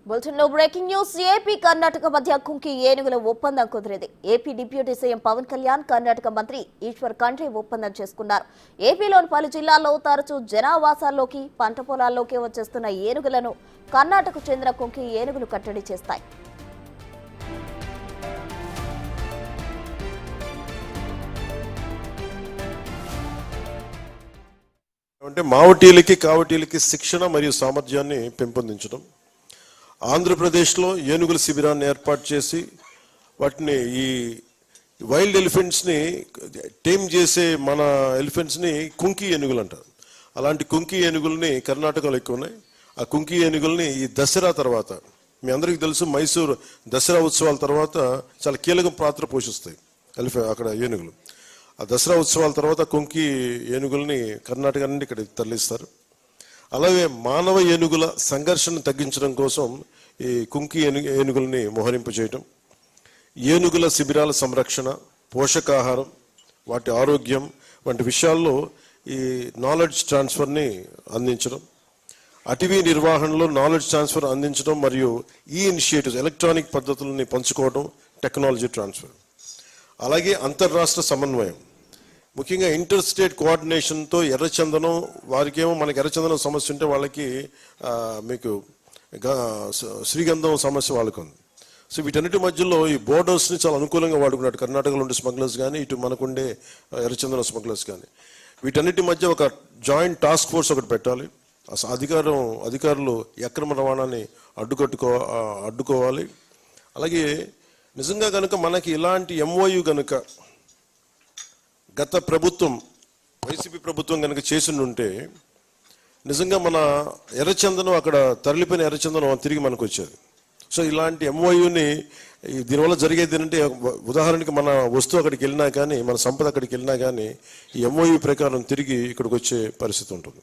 బులెటిన్లో breaking news. AP Karnataka మధ్య కుంకి ఏనుగుల ఒప్పందం కుదిరింది. AP deputy CM Pawan Kalyan, Karnataka మంత్రి ఈశ్వర్ ఖండ్రే ఒప్పందం చేసుకున్నారు. ఏపీలోని పలు జిల్లాల్లో తరచూ జనావాసాల్లోకి, పంట పొలాల్లోకి వచ్చేస్తున్న ఏనుగులను కర్ణాటకకు చెందిన కుంకి ఏనుగులు కట్టడి చేస్తాయి. అంటే మావటీలకి కావటీలకి శిక్షణ మరియు సామర్థ్యాన్ని పెంపొందించడం, ఆంధ్రప్రదేశ్లో ఏనుగుల శిబిరాన్ని ఏర్పాటు చేసి వాటిని ఈ వైల్డ్ ఎలిఫెంట్స్ని టేమ్ చేసే మన ఎలిఫెంట్స్ని కుంకి ఏనుగులు అంటారు. అలాంటి కుంకి ఏనుగుల్ని కర్ణాటకలో ఎక్కువ ఉన్నాయి. ఆ కుంకి ఏనుగుల్ని ఈ దసరా తర్వాత, మీ అందరికీ తెలుసు, మైసూరు దసరా ఉత్సవాల తర్వాత చాలా కీలక పాత్ర పోషిస్తాయి అక్కడ ఏనుగులు. ఆ దసరా ఉత్సవాల తర్వాత కుంకి ఏనుగుల్ని కర్ణాటక నుండి ఇక్కడ తరలిస్తారు. అలాగే మానవ ఏనుగుల సంఘర్షణ తగ్గించడం కోసం ఈ కుంకి ఏనుగుల్ని మోహరింపు చేయటం, ఏనుగుల శిబిరాల సంరక్షణ, పోషకాహారం, వాటి ఆరోగ్యం వంటి విషయాల్లో ఈ నాలెడ్జ్ ట్రాన్స్ఫర్ని అందించడం, అటవీ నిర్వహణలో నాలెడ్జ్ ట్రాన్స్ఫర్ అందించడం మరియు ఈ ఇనిషియేటివ్స్ ఎలక్ట్రానిక్ పద్ధతులని పంచుకోవడం, టెక్నాలజీ ట్రాన్స్ఫర్, అలాగే అంతర్రాష్ట్ర సమన్వయం, ముఖ్యంగా ఇంటర్ స్టేట్ కోఆర్డినేషన్తో ఎర్రచందనం, వారికేమో మనకి ఎర్రచందనం సమస్య ఉంటే వాళ్ళకి మీకు శ్రీగంధం సమస్య వాళ్ళకు ఉంది. సో వీటన్నిటి మధ్యలో ఈ బోర్డర్స్ని చాలా అనుకూలంగా వాడుకున్నాడు కర్ణాటకలో ఉండే స్మగ్లర్స్ కానీ, ఇటు మనకుండే ఎర్రచందనం స్మగ్లర్స్ కానీ. వీటన్నిటి మధ్య ఒక జాయింట్ టాస్క్ ఫోర్స్ ఒకటి పెట్టాలి. అధికారులు అక్రమ రవాణాని అడ్డుకోవాలి. అలాగే నిజంగా కనుక మనకి ఇలాంటి ఎంఓయు కనుక గత ప్రభుత్వం, వైసీపీ ప్రభుత్వం కనుక చేసి ఉంటే నిజంగా మన ఎర్రచందనం, అక్కడ తరలిపోయిన ఎర్రచందనం తిరిగి మనకు వచ్చేది. సో ఇలాంటి ఎంఓయుని దీనివల్ల జరిగేది ఏంటంటే, ఉదాహరణకి మన వస్తువు అక్కడికి వెళ్ళినా కానీ, మన సంపద అక్కడికి వెళ్ళినా కానీ ఈ ఎంఓయు ప్రకారం తిరిగి ఇక్కడికి వచ్చే పరిస్థితి ఉంటుంది.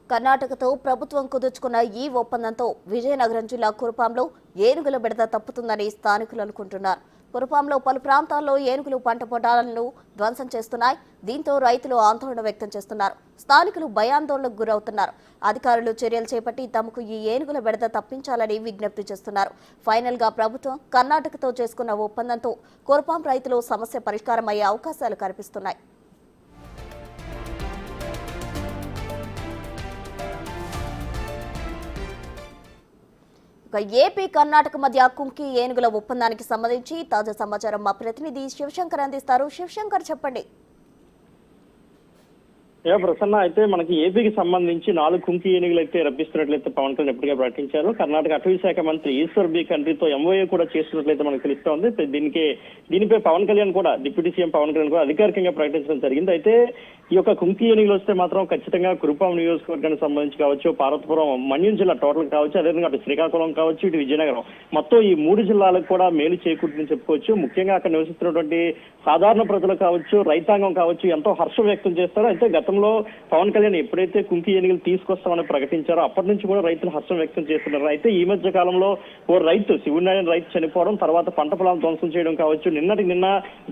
కర్ణాటకతో ప్రభుత్వం కుదుర్చుకున్న ఈ ఒప్పందంతో విజయనగరం జిల్లా కురుపాంలో ఏనుగుల బెడద తప్పుతుందని స్థానికులు అనుకుంటున్నారు. కురుపాంలో పలు ప్రాంతాల్లో ఏనుగులు పంట పొలాలను ధ్వంసం చేస్తున్నాయి. దీంతో రైతులు ఆందోళన వ్యక్తం చేస్తున్నారు. స్థానికులు భయాందోళనకు గురవుతున్నారు. అధికారులు చర్యలు చేపట్టి తమకు ఈ ఏనుగుల బెడద తప్పించాలని విజ్ఞప్తి చేస్తున్నారు. ఫైనల్ గా ప్రభుత్వం కర్ణాటకతో చేసుకున్న ఒప్పందంతో కురుపాం రైతులు సమస్య పరిష్కారం అయ్యే అవకాశాలు కనిపిస్తున్నాయి. ఏపీ కర్ణాటక మధ్య కుంకి ఏనుగుల ఒప్పందానికి సంబంధించి తాజా సమాచారం మా ప్రతినిధి శివశంకర్ అందిస్తారు. శివశంకర్, చెప్పండి. ప్రసన్న, అయితే మనకి ఏపీకి సంబంధించి 4 కుంకి ఏనుగులు అయితే రప్పిస్తున్నట్లయితే పవన్ కళ్యాణ్ ఎప్పటికే ప్రకటించారు. కర్ణాటక అటవీ శాఖ మంత్రి ఈశ్వర్ ఖండ్రేతో ఎంఓఏ కూడా చేస్తున్నట్లయితే మనకు తెలుస్తోంది. దీనిపై పవన్ కళ్యాణ్ కూడా, డిప్యూటీ సీఎం పవన్ కళ్యాణ్ కూడా అధికారికంగా ప్రకటించడం జరిగింది. అయితే ఈ యొక్క కుంకి ఏనుగులు వస్తే మాత్రం ఖచ్చితంగా కురుపాం నియోజకవర్గానికి సంబంధించి కావచ్చు, పార్వతీపురం, మన్యం జిల్లా టోటల్ కావచ్చు, అదేవిధంగా అటు శ్రీకాకుళం కావచ్చు, ఇటు విజయనగరం, మొత్తం ఈ 3 జిల్లాలకు కూడా మేలు చేకూరుతుందని చెప్పుకోవచ్చు. ముఖ్యంగా అక్కడ నివసిస్తున్నటువంటి సాధారణ ప్రజలు కావచ్చు, రైతాంగం కావచ్చు, ఎంతో హర్షం వ్యక్తం చేస్తారు. అయితే గతంలో పవన్ కళ్యాణ్ ఎప్పుడైతే కుంకి ఏనుగులు తీసుకొస్తామని ప్రకటించారో అప్పటి నుంచి కూడా రైతులు హర్షం వ్యక్తం చేస్తున్నారు. అయితే ఈ మధ్య కాలంలో ఓ రైతు, శివునారాయణ రైతు చనిపోవడం, తర్వాత పంట పొలాలు ధ్వంసం చేయడం కావచ్చు, నిన్న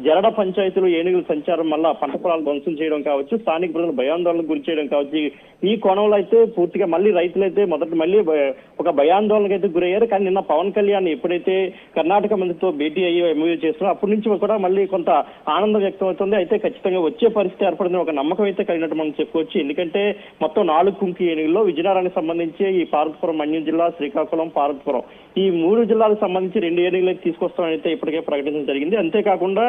జరడ పంచాయతీలో ఏనుగుల సంచారం వల్ల పంట పొలాలు ధ్వంసం చేయడం కావచ్చు, స్థానిక ప్రజలు భయాందోళనకు గురి చేయడం కావచ్చు. ఈ కోణంలో అయితే పూర్తిగా మళ్ళీ రైతులైతే మళ్ళీ ఒక భయాందోళనకు అయితే గురయ్యారు. కానీ నిన్న పవన్ కళ్యాణ్ ఎప్పుడైతే కర్ణాటక మంత్రితో భేటీ అయ్యి ఎంఓయూ చేస్తున్నారో అప్పటి నుంచి కూడా మళ్ళీ కొంత ఆనందం వ్యక్తం అవుతుంది. అయితే ఖచ్చితంగా వచ్చే పరిస్థితి ఏర్పడింది, ఒక నమ్మకం అయితే కలిగినట్టు మనం చెప్పుకోవచ్చు. ఎందుకంటే మొత్తం 4 కుంకి ఏనుగుల్లో విజయనగరానికి సంబంధించి ఈ పార్వతీపురం, మన్యం జిల్లా, శ్రీకాకుళం, పార్వతీపురం, ఈ 3 జిల్లాలకు సంబంధించి 2 ఏనుగులు అయితే తీసుకొస్తామని అయితే ఇప్పటికే ప్రకటించడం జరిగింది. అంతేకాకుండా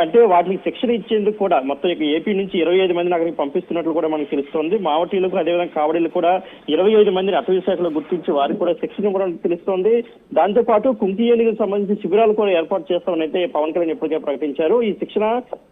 అంటే వాటికి శిక్షణ ఇచ్చేందుకు కూడా మొత్తం ఏపీ నుంచి 25 మందిని అక్కడికి పంపిస్తున్నట్లు కూడా మనకు తెలుస్తోంది. మావటీలకు, అదేవిధంగా కావడీలకు కూడా 25 మందిని అటవీ శాఖలో గుర్తించి వారికి కూడా శిక్షణ కూడా తెలుస్తోంది. దాంతో పాటు కుంకి ఏనుగులకు సంబంధించి శిబిరాలు కూడా ఏర్పాటు చేస్తామని అయితే పవన్ కళ్యాణ్ ఇప్పటికే ప్రకటించారు. ఈ శిక్షణ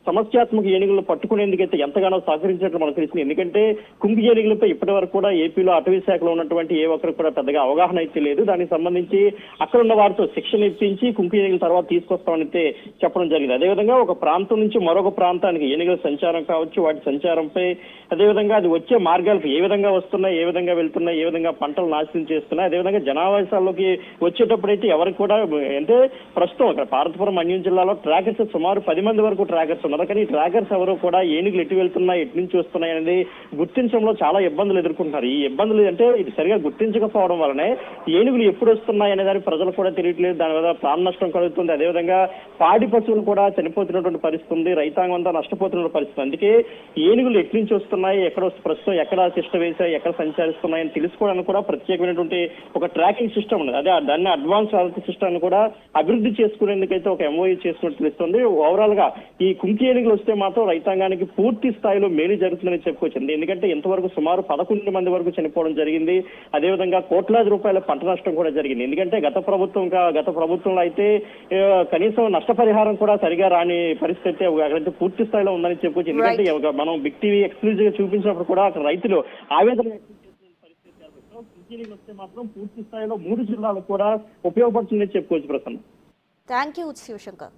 సమస్యాత్మక ఏనుగులను పట్టుకునేందుకైతే ఎంతగానో సహకరించినట్లు మనకు తెలిసింది. ఎందుకంటే కుంకి ఏనుగులపై ఇప్పటి వరకు కూడా ఏపీలో అటవీ శాఖలో ఉన్నటువంటి ఏ ఒక్కరికి కూడా పెద్దగా అవగాహన అయితే లేదు. దానికి సంబంధించి అక్కడ ఉన్న వారితో శిక్షణ ఇప్పించి కుంకి ఏనుగుల తర్వాత తీసుకొస్తామని అయితే చెప్పడం జరిగింది. అదేవిధంగా ఒక ప్రాంతం నుంచి మరొక ప్రాంతానికి ఏనుగుల సంచారం కావచ్చు, వాటి వాటి సంచారంపై, అదేవిధంగా అది వచ్చే మార్గాలపై ఏ విధంగా వస్తున్నాయి, ఏ విధంగా వెళ్తున్నాయి, ఏ విధంగా పంటలు నాశనం చేస్తున్నాయి, అదేవిధంగా జనావాసాల్లోకి వచ్చేటప్పుడైతే ఎవరికి కూడా అంటే ప్రస్తుతం ఇక్కడ పార్వతీపురం మన్యం జిల్లాలో ట్రాకర్స్ సుమారు 10 మంది వరకు ట్రాకర్స్ ఉన్నారు. కానీ ఈ ట్రాకర్స్ ఎవరు కూడా ఏనుగులు ఎటు వెళ్తున్నాయి, ఎటు నుంచి వస్తున్నాయి అనేది గుర్తించడంలో చాలా ఇబ్బందులు ఎదుర్కొంటున్నారు. ఈ ఇబ్బందులు అంటే ఇది సరిగా గుర్తించకపోవడం వల్లనే ఏనుగులు ఎప్పుడు వస్తున్నాయి అనే దానికి ప్రజలు కూడా తెలియట్లేదు. దాని వల్ల ప్రాణ నష్టం కలుగుతుంది. అదేవిధంగా పాడి పశువులు కూడా చనిపోతున్నటువంటి పరిస్థితి ఉంది. రైతాంగం అంతా నష్టపోతున్న పరిస్థితి. అందుకే ఏనుగులు ఎటు నుంచి వస్తున్నాయి, ఎక్కడ ప్రస్తుతం ఎక్కడ శిష్ట వేశాయి, ఎక్కడ సంచరిస్తున్నాయని తెలుసుకోవడానికి కూడా ప్రత్యేకమైనటువంటి ఒక ట్రాకింగ్ సిస్టమ్ ఉంది. అదే దాన్ని అడ్వాన్స్ అలర్ట్ సిస్టమ్ కూడా అభివృద్ధి చేసుకునేందుకైతే ఒక ఎంఓయూ చేస్తున్నట్టు తెలుస్తుంది. ఓవరాల్ గా ఈ కుంకి ఏనుగులు వస్తే మాత్రం రైతాంగానికి పూర్తి స్థాయిలో మేలు జరుగుతుందని చెప్పుకోవచ్చు. ఎందుకంటే ఇంతవరకు సుమారు 11 మంది వరకు చనిపోవడం జరిగింది. అదేవిధంగా కోట్లాది రూపాయల పంట నష్టం కూడా జరిగింది. ఎందుకంటే గత ప్రభుత్వంలో అయితే కనీసం నష్టపరిహారం కూడా సరిగా రాని పరిస్థితి అక్కడైతే పూర్తి స్థాయిలో ఉందని చెప్పుకోవచ్చు. ఎందుకంటే మనం బిగ్ టీవీ ఎక్స్క్లూజివ్ గా చూపించినప్పుడు కూడా అక్కడ రైతులు ఆవేదన వ్యక్తం చేస్తున్న పరిస్థితి వస్తే మాత్రం పూర్తి స్థాయిలో 3 జిల్లాలకు కూడా ఉపయోగపడుతుందని చెప్పుకోవచ్చు. ప్రసన్న. Thank you Shivshankar.